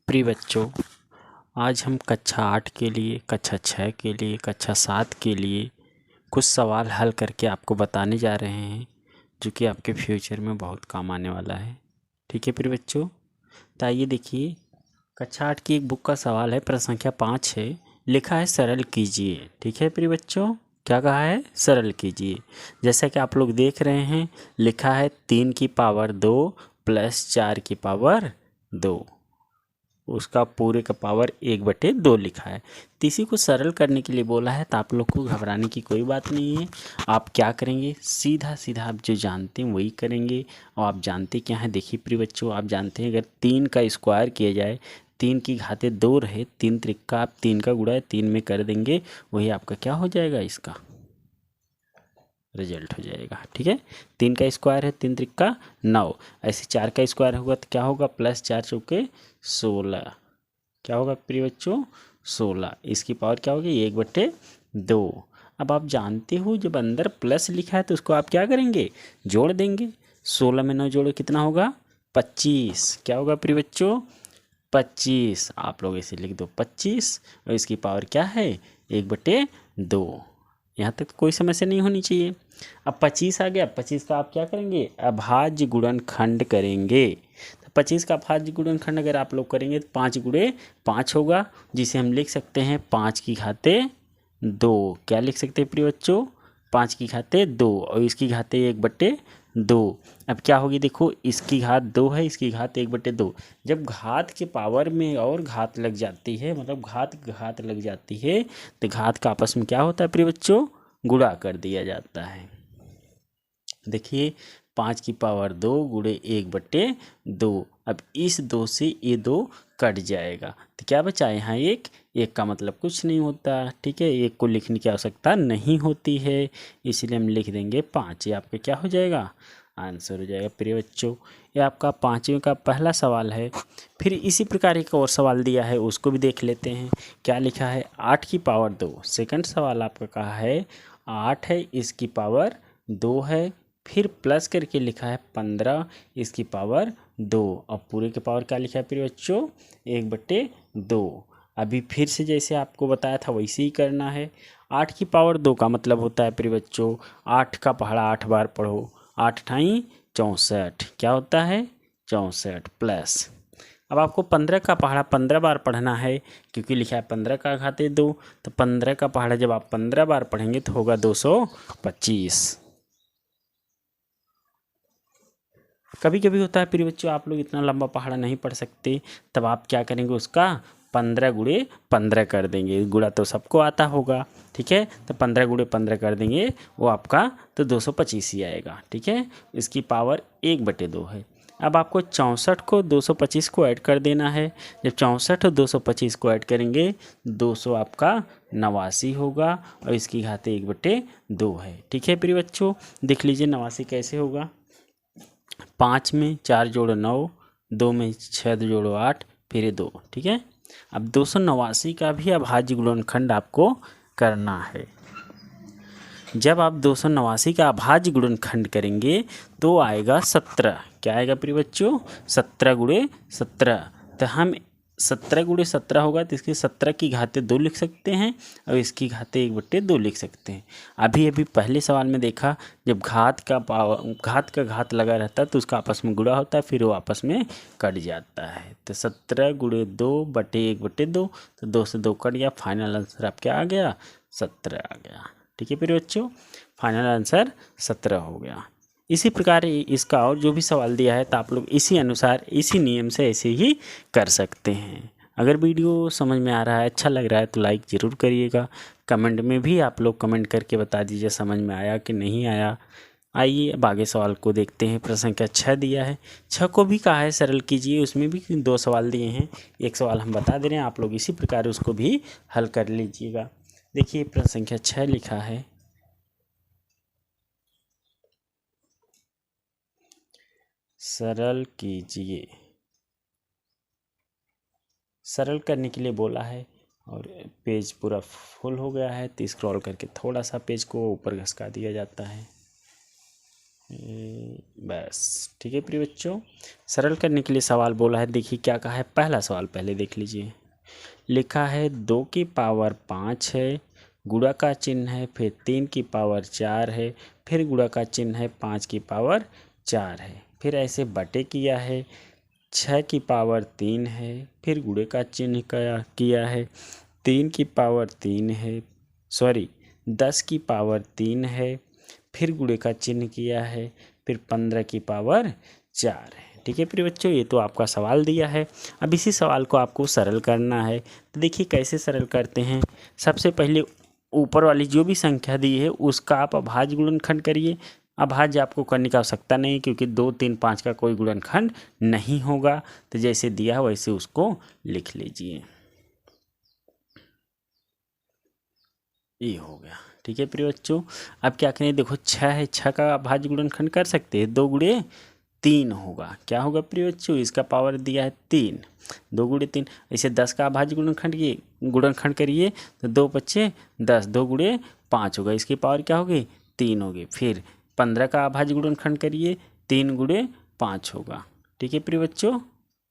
प्रिय बच्चों, आज हम कक्षा 8 के लिए, कक्षा 6 के लिए, कक्षा 7 के लिए कुछ सवाल हल करके आपको बताने जा रहे हैं, जो कि आपके फ्यूचर में बहुत काम आने वाला है। ठीक है प्रिय बच्चों, तो आइए देखिए, कक्षा 8 की एक बुक का सवाल है, प्रश्न संख्या 5 है। लिखा है सरल कीजिए। ठीक है प्रिय बच्चों, क्या कहा है? सरल कीजिए। जैसा कि आप लोग देख रहे हैं, लिखा है 3 की पावर 2 प्लस 4 की पावर 2, उसका पूरे का पावर 1/2 लिखा है। तो इसी को सरल करने के लिए बोला है, तो आप लोग को घबराने की कोई बात नहीं है। आप क्या करेंगे, सीधा सीधा आप जो जानते हैं वही करेंगे। और आप जानते क्या हैं, देखिए प्रिय बच्चों, आप जानते हैं अगर 3 का स्क्वायर किया जाए, 3 की घाते 2 रहे, 3 त्रिक्का आप 3 का गुणा 3 में कर देंगे, वही आपका क्या हो जाएगा, इसका रिजल्ट हो जाएगा। ठीक है, 3 का स्क्वायर है 3 त्रिक्का 9, ऐसे 4 का स्क्वायर होगा तो क्या होगा, प्लस 4 चौके 16, क्या होगा प्रिय बच्चों, 16। इसकी पावर क्या होगी, 1/2। अब आप जानते हो जब अंदर प्लस लिखा है तो उसको आप क्या करेंगे, जोड़ देंगे। 16 में 9 जोड़ो कितना होगा, 25। क्या होगा प्रिय बच्चों, 25। आप लोग इसे लिख दो 25, और इसकी पावर क्या है, 1/2। यहाँ तक कोई समस्या नहीं होनी चाहिए। अब 25 आ गया, 25 का आप क्या करेंगे, अभाज्य गुणनखंड करेंगे। 25 का अभाज्य गुणनखंड अगर आप लोग करेंगे तो 5 × 5 होगा, जिसे हम लिख सकते हैं 5 की घाते 2। क्या लिख सकते हैं प्रिय बच्चों, 5 की घाते 2, और इसकी घाते 1/2। अब क्या होगी, देखो इसकी घात 2 है, इसकी घात 1/2। जब घात के पावर में और घात लग जाती है, मतलब घात लग जाती है, तो घात का आपस में क्या होता है प्रिय बच्चों, गुणा कर दिया जाता है। देखिए 5 की पावर 2 गुणे 1/2। अब इस 2 से ये 2 कट जाएगा, तो क्या बचा यहाँ, एक का मतलब कुछ नहीं होता। ठीक है, एक को लिखने की आवश्यकता नहीं होती है, इसलिए हम लिख देंगे 5। ये आपका क्या हो जाएगा, आंसर हो जाएगा प्रिय बच्चों। ये आपका 5वें का पहला सवाल है। फिर इसी प्रकार एक और सवाल दिया है, उसको भी देख लेते हैं। क्या लिखा है, 8 की पावर 2। सेकंड सवाल आपका कहा है 8 है, इसकी पावर 2 है, फिर प्लस करके लिखा है 15, इसकी पावर 2। अब पूरे के पावर क्या लिखा है प्रिय बच्चों, 1/2। अभी फिर से जैसे आपको बताया था वैसे ही करना है। 8 की पावर 2 का मतलब होता है प्रिय बच्चों, 8 का पहाड़ा 8 बार पढ़ो, 8 × 64, क्या होता है, 64 प्लस। अब आपको 15 का पहाड़ा 15 बार पढ़ना है, क्योंकि लिखा है 15 का घाते 2, तो 15 का पहाड़ा जब आप 15 बार पढ़ेंगे तो होगा 225। कभी कभी होता है प्रिय बच्चों, आप लोग इतना लंबा पहाड़ा नहीं पढ़ सकते, तब आप क्या करेंगे, उसका 15 × 15 कर देंगे। गुणा तो सबको आता होगा, ठीक है, तो 15 × 15 कर देंगे, वो आपका तो 225 ही आएगा। ठीक है, इसकी पावर 1/2 है। अब आपको 64 को 225 को ऐड कर देना है। जब 64 और 225 को ऐड करेंगे, 200 आपका 89 होगा, और इसकी घाते 1/2 है। ठीक है प्रिय बच्चों, देख लीजिए 89 कैसे होगा। 5 में 4 जोड़ो 9, 2 में 6 जोड़ो 8, फिर 2। ठीक है, अब 289 का भी अभाज्य गुणनखंड आपको करना है। जब आप 289 का अभाज्य गुणनखंड करेंगे तो आएगा 17। क्या आएगा प्रिय बच्चों, 17 × 17। तो हम 17 × 17 होगा, तो इसकी 17 की घाते 2 लिख सकते हैं, और इसकी घाते 1/2 लिख सकते हैं। अभी पहले सवाल में देखा, जब घात का घात लगा रहता है तो उसका आपस में गुणा होता है, फिर वो आपस में कट जाता है। तो 17 × 2/1/2, तो 2 से 2 कट गया, फाइनल आंसर आपका आ गया 17 आ गया। ठीक है प्रिय बच्चों, फाइनल आंसर 17 हो गया। इसी प्रकार इसका और जो भी सवाल दिया है, तो आप लोग इसी अनुसार, इसी नियम से ऐसे ही कर सकते हैं। अगर वीडियो समझ में आ रहा है, अच्छा लग रहा है, तो लाइक ज़रूर करिएगा। कमेंट में भी आप लोग कमेंट करके बता दीजिए समझ में आया कि नहीं आया। आइए अब आगे सवाल को देखते हैं। प्रश्न संख्या 6 दिया है, 6 को भी कहा है सरल कीजिए, उसमें भी 2 सवाल दिए हैं। एक सवाल हम बता दे रहे हैं, आप लोग इसी प्रकार उसको भी हल कर लीजिएगा। देखिए प्रश्न संख्या 6 लिखा है, सरल कीजिए। सरल करने के लिए बोला है, और पेज पूरा फुल हो गया है, तो स्क्रॉल करके थोड़ा सा पेज को ऊपर घसका दिया जाता है। बस ठीक है प्रिय बच्चों। सरल करने के लिए सवाल बोला है, देखिए क्या कहा है। पहला सवाल पहले देख लीजिए। लिखा है 2 की पावर 5 है, गुणा का चिन्ह है, फिर 3 की पावर 4 है, फिर गुणा का चिन्ह है, 5 की पावर 4 है, फिर ऐसे बटे किया है, 6 की पावर 3 है, फिर गुणे का चिन्ह किया है, 3 की पावर 3 है, सॉरी 10 की पावर 3 है, फिर गुणे का चिन्ह किया है, फिर 15 की पावर 4 है। ठीक है प्रिय बच्चों, ये तो आपका सवाल दिया है। अब इसी सवाल को आपको सरल करना है। तो देखिए कैसे सरल करते हैं। सबसे पहले ऊपर वाली जो भी संख्या दी है उसका आप अभाज्य गुणनखंड करिए। अभाज्य आपको करने की आवश्यकता नहीं, क्योंकि 2, 3, 5 का कोई गुणनखंड नहीं होगा। तो जैसे दिया है वैसे उसको लिख लीजिए। ये हो गया। ठीक है प्रिय बच्चों, अब क्या करें, देखो 6 है, 6 का अभाज्य गुणनखंड कर सकते हैं। 2 गुणे 3 होगा। क्या होगा प्रिय बच्चों, इसका पावर दिया है 3, 2 गुणे 3। इसे 10 का अभाज्य गुणनखंड करिए तो 2 बच्चे 10, 2 गुणे 5 होगा। इसकी पावर क्या होगी, 3 होगी। फिर 15 का अभाज्य गुणनखंड करिए, 3 गुणे 5 होगा। ठीक है प्रिय बच्चों,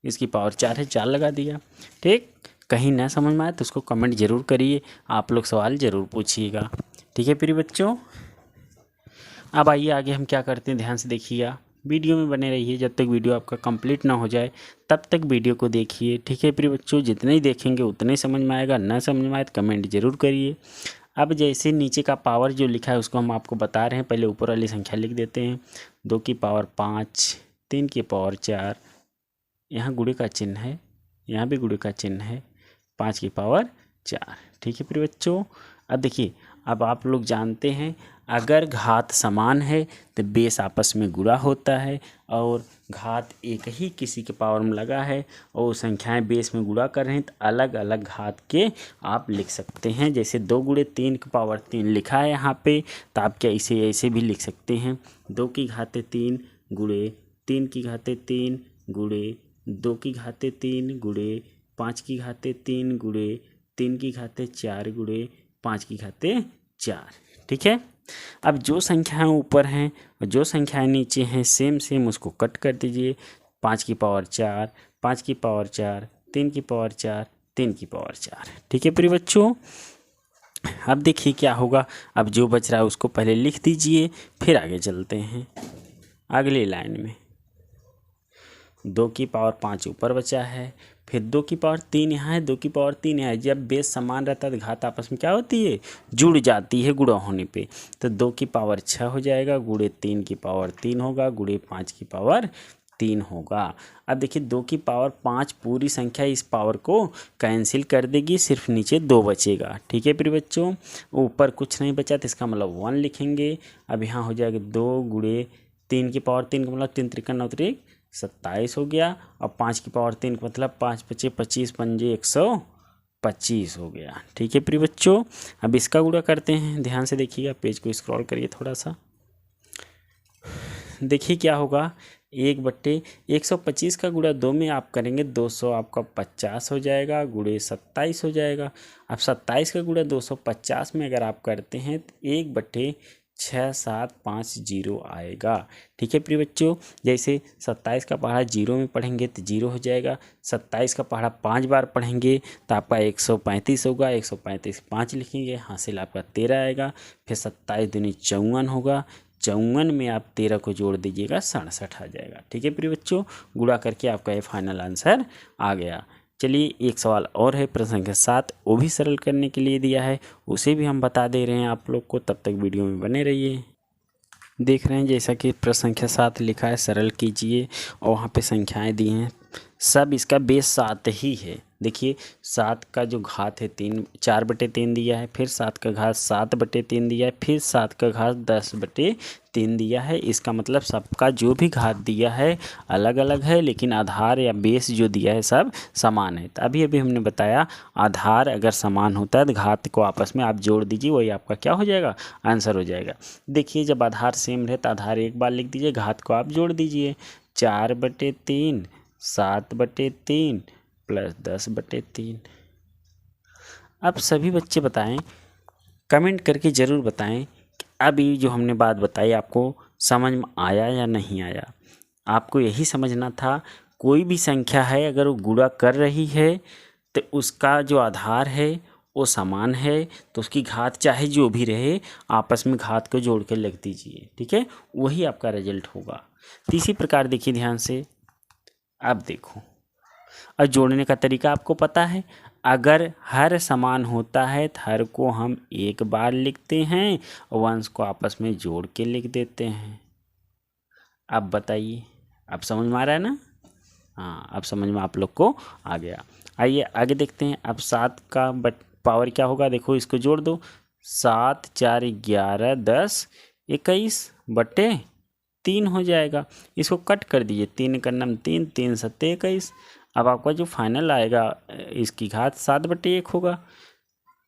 इसकी पावर 4 है, 4 लगा दिया। ठीक, कहीं ना समझ में आए तो उसको कमेंट जरूर करिए, आप लोग सवाल जरूर पूछिएगा। ठीक है प्रिय बच्चों, अब आइए आगे हम क्या करते हैं, ध्यान से देखिएगा। वीडियो में बने रहिए, जब तक वीडियो आपका कंप्लीट ना हो जाए तब तक वीडियो को देखिए। ठीक है प्रिय बच्चों, जितने ही देखेंगे उतने ही समझ में आएगा, ना समझ में आए तो कमेंट जरूर करिए। अब जैसे नीचे का पावर जो लिखा है उसको हम आपको बता रहे हैं। पहले ऊपर वाली संख्या लिख देते हैं। 2 की पावर 5, 3 की पावर 4, यहाँ गुणे का चिन्ह है, यहाँ भी गुणे का चिन्ह है, 5 की पावर 4। ठीक है प्रिय बच्चों, अब देखिए, अब आप लोग जानते हैं अगर घात समान है तो बेस आपस में गुणा होता है, और घात एक ही किसी के पावर में लगा है और संख्याएं बेस में गुणा कर रहे हैं तो अलग अलग घात के आप लिख सकते हैं। जैसे 2 गुणे 3 की पावर 3 लिखा है यहाँ पे, तो आप क्या इसे ऐसे भी लिख सकते हैं। 2 की घाते 3 गुणे 3 की घाते 3 गुणे 2 की घाते 3 गुणे 5 की घाते 3 गुणे 3 की घाते 4 गुणे 5 की घाते 4। ठीक है, अब जो संख्याएं ऊपर हैं और जो संख्याएं नीचे हैं सेम सेम उसको कट कर दीजिए। 5 की पावर 4, 5 की पावर 4, 3 की पावर 4, 3 की पावर 4। ठीक है प्रिय बच्चों, अब देखिए क्या होगा। अब जो बच रहा है उसको पहले लिख दीजिए, फिर आगे चलते हैं अगली लाइन में। 2 की पावर 5 ऊपर बचा है, फिर 2 की पावर 3 यहाँ है, 2 की पावर 3 यहाँ है। जब बेस समान रहता है तो घात आपस में क्या होती है, जुड़ जाती है गुणा होने पे। तो 2 की पावर 6 हो जाएगा, गुणे 3 की पावर 3 होगा, गुणे 5 की पावर 3 होगा। अब देखिए 2 की पावर 5 पूरी संख्या इस पावर को कैंसिल कर देगी, सिर्फ नीचे 2 बचेगा। ठीक है प्रिय बच्चों, ऊपर कुछ नहीं बचा तो इसका मतलब 1 लिखेंगे। अब यहाँ हो जाएगा 2 गुणे 3 की पावर 3 का मतलब 3 त्रिका 9 त्रिक 27 हो गया, और 5 की पावर 3 का मतलब 5 पचे 25 पंजे 125 हो गया। ठीक है प्रिय बच्चों, अब इसका गुणा करते हैं। ध्यान से देखिएगा, पेज को स्क्रॉल करिए थोड़ा सा। देखिए क्या होगा, 1/125 का गुणा 2 में आप करेंगे 200 आपका 50 हो जाएगा, गुणे 27 हो जाएगा। अब 27 का गुणा 250 में अगर आप करते हैं तो 1/6750 आएगा। ठीक है प्रिय बच्चों, जैसे 27 का पहाड़ा 0 में पढ़ेंगे तो 0 हो जाएगा। 27 का पहाड़ा 5 बार पढ़ेंगे तो आपका 135 होगा। 135 5 लिखेंगे, हासिल आपका 13 आएगा। फिर 27 दूनी 54 होगा, 54 में आप 13 को जोड़ दीजिएगा, 67 आ जाएगा। ठीक है प्रिय बच्चों, गुणा करके आपका ये फाइनल आंसर आ गया। चलिए एक सवाल और है, प्रश्न संख्या 7, वो भी सरल करने के लिए दिया है, उसे भी हम बता दे रहे हैं आप लोग को। तब तक वीडियो में बने रहिए। देख रहे हैं जैसा कि प्रश्न संख्या 7 लिखा है, सरल कीजिए, और वहाँ पे संख्याएं दी हैं। सब इसका बेस 7 ही है। देखिए 7 का जो घात है 3, 4/3 दिया है, फिर 7 का घात 7/3 दिया है, फिर 7 का घात 10/3 दिया है। इसका मतलब सबका जो भी घात दिया है अलग अलग है, लेकिन आधार या बेस जो दिया है सब समान है। तो अभी अभी हमने बताया, आधार अगर समान होता है तो घात को आपस में आप जोड़ दीजिए, वही आपका क्या हो जाएगा, आंसर हो जाएगा। देखिए जब आधार सेम रहे तो आधार एक बार लिख दीजिए, घात को आप जोड़ दीजिए। 4/3 7/3 प्लस 10/3। अब सभी बच्चे बताएं, कमेंट करके ज़रूर बताएं कि अभी जो हमने बात बताई आपको समझ में आया या नहीं आया? आपको यही समझना था, कोई भी संख्या है अगर वो गुणा कर रही है तो उसका जो आधार है वो समान है, तो उसकी घात चाहे जो भी रहे आपस में घात को जोड़ के लिख दीजिए, ठीक है, वही आपका रिजल्ट होगा। तीसरी प्रकार देखिए ध्यान से, अब देखो, और जोड़ने का तरीका आपको पता है, अगर हर समान होता है तो हर को हम एक बार लिखते हैं और वंश को आपस में जोड़ के लिख देते हैं। अब बताइए, अब समझ में आ रहा है ना? हाँ, अब समझ में आप लोग को आ गया। आइए आगे देखते हैं। अब 7 का पावर क्या होगा, देखो इसको जोड़ दो, 7 4 11 10 21 बटे 3 हो जाएगा। इसको कट कर दीजिए, 3 का नम 3, 3 सत्ते 21। अब आपका जो फाइनल आएगा इसकी घात 7 बटे 1 होगा।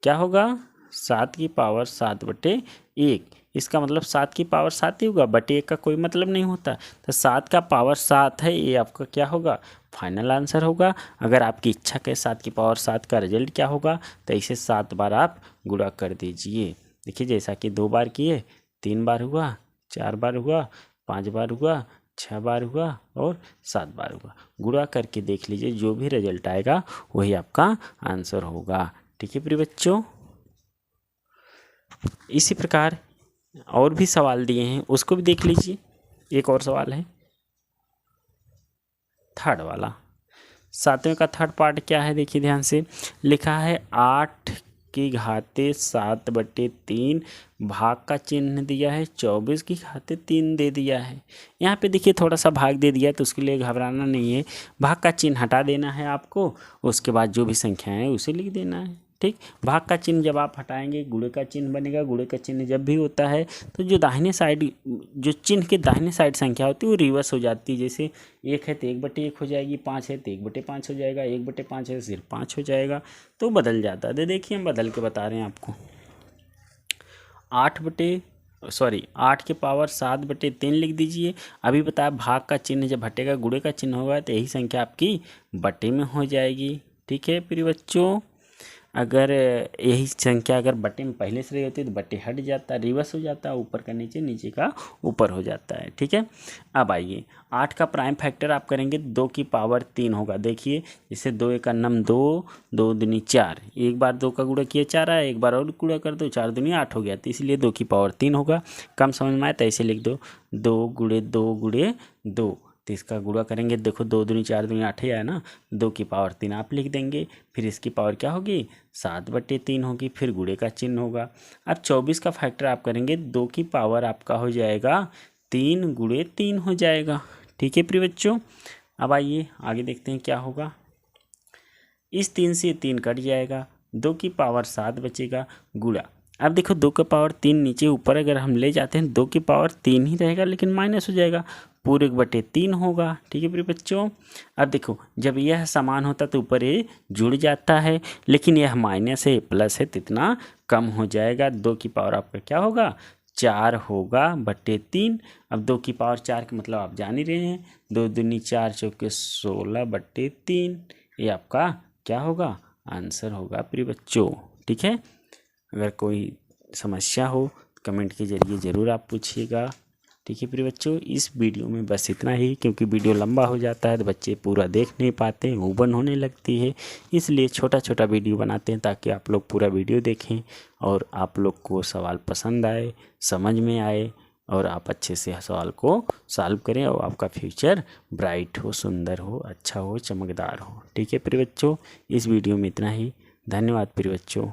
क्या होगा? 7 की पावर 7 बटे 1। इसका मतलब 7 की पावर 7 ही होगा, बटे 1 का कोई मतलब नहीं होता। तो 7 का पावर 7 है, ये आपका क्या होगा? फाइनल आंसर होगा। अगर आपकी इच्छा के 7 की पावर 7 का रिजल्ट क्या होगा, तो इसे 7 बार आप गुणा कर दीजिए। देखिए जैसा कि 2 बार किए, 3 बार हुआ, 4 बार हुआ, 5 बार हुआ, 6 बार हुआ और 7 बार हुआ। गुणा करके देख लीजिए, जो भी रिजल्ट आएगा वही आपका आंसर होगा। ठीक है प्रिय बच्चों, इसी प्रकार और भी सवाल दिए हैं, उसको भी देख लीजिए। एक और सवाल है थर्ड वाला, 7वें का थर्ड पार्ट क्या है, देखिए ध्यान से। लिखा है 8 की घाते 7 बटे 3, भाग का चिन्ह दिया है, 24 की घाते 3 दे दिया है। यहाँ पे देखिए थोड़ा सा भाग दे दिया है, तो उसके लिए घबराना नहीं है। भाग का चिन्ह हटा देना है आपको, उसके बाद जो भी संख्या है उसे लिख देना है। ठीक, भाग का चिन्ह जब आप हटाएंगे गुणे का चिन्ह बनेगा। गुणे का चिन्ह जब भी होता है तो जो दाहिने साइड, जो चिन्ह के दाहिने साइड संख्या होती है वो रिवर्स हो जाती है। जैसे 1 है तो 1 बटे 1 हो जाएगी, 5 है तो 1 बटे 5 हो जाएगा, 1 बटे 5 है तो सिर्फ 5 हो जाएगा, तो बदल जाता है। देखिए हम बदल के बता रहे हैं आपको। 8 के पावर 7 बटे 3 लिख दीजिए। अभी बताया भाग का चिन्ह जब हटेगा गुणे का चिन्ह होगा तो यही संख्या आपकी बटे में हो जाएगी। ठीक है प्रिय बच्चों, अगर यही संख्या अगर बटे में पहले से रही होती है तो बटे हट जाता है, रिवर्स हो जाता है, ऊपर का नीचे, नीचे का ऊपर हो जाता है। ठीक है, अब आइए 8 का प्राइम फैक्टर आप करेंगे 2 की पावर 3 होगा। देखिए जैसे 2 एक नम 2, 2 दूनी 4, एक बार 2 का गुणा किया 4 आया, एक बार और गुणा कर दो 4 दूनी 8 हो गया, तो इसलिए 2 की पावर 3 होगा। कम समझ में आए तो ऐसे लिख दो, 2 गुणे 2 गुणे 2, तो इसका गुणा करेंगे, देखो 2 दूनी 4 दूनी 8 ही आया ना, 2 की पावर 3 आप लिख देंगे। फिर इसकी पावर क्या होगी? 7 बटे 3 होगी, फिर गुणे का चिन्ह होगा। अब 24 का फैक्टर आप करेंगे, 2 की पावर आपका हो जाएगा 3 गुणे 3 हो जाएगा। ठीक है प्रिय बच्चों, अब आइए आगे देखते हैं क्या होगा। इस 3 से 3 कट जाएगा, 2 की पावर 7 बचेगा, गुणा। अब देखो 2 का पावर 3 नीचे ऊपर अगर हम ले जाते हैं 2 की पावर 3 ही रहेगा, लेकिन माइनस हो जाएगा, पूरे बटे 3 होगा। ठीक है प्रिय बच्चों, अब देखो जब यह समान होता तो ऊपर ये जुड़ जाता है, लेकिन यह माइनस है प्लस है तो इतना कम हो जाएगा। 2 की पावर आपका क्या होगा? 4 होगा बटे 3। अब 2 की पावर 4 का मतलब आप जान ही रहे हैं, 2 दूनी 4 चौके 16 बटे 3, ये आपका क्या होगा? आंसर होगा प्रिय बच्चों। ठीक है, अगर कोई समस्या हो तो कमेंट के जरिए ज़रूर आप पूछिएगा। ठीक है प्रिय बच्चों, इस वीडियो में बस इतना ही, क्योंकि वीडियो लंबा हो जाता है तो बच्चे पूरा देख नहीं पाते, ऊबन होने लगती है, इसलिए छोटा छोटा वीडियो बनाते हैं ताकि आप लोग पूरा वीडियो देखें और आप लोग को सवाल पसंद आए, समझ में आए और आप अच्छे से सवाल को सॉल्व करें और आपका फ्यूचर ब्राइट हो, सुंदर हो, अच्छा हो, चमकदार हो। ठीक है प्रिय बच्चों, इस वीडियो में इतना ही। धन्यवाद प्रिय बच्चों।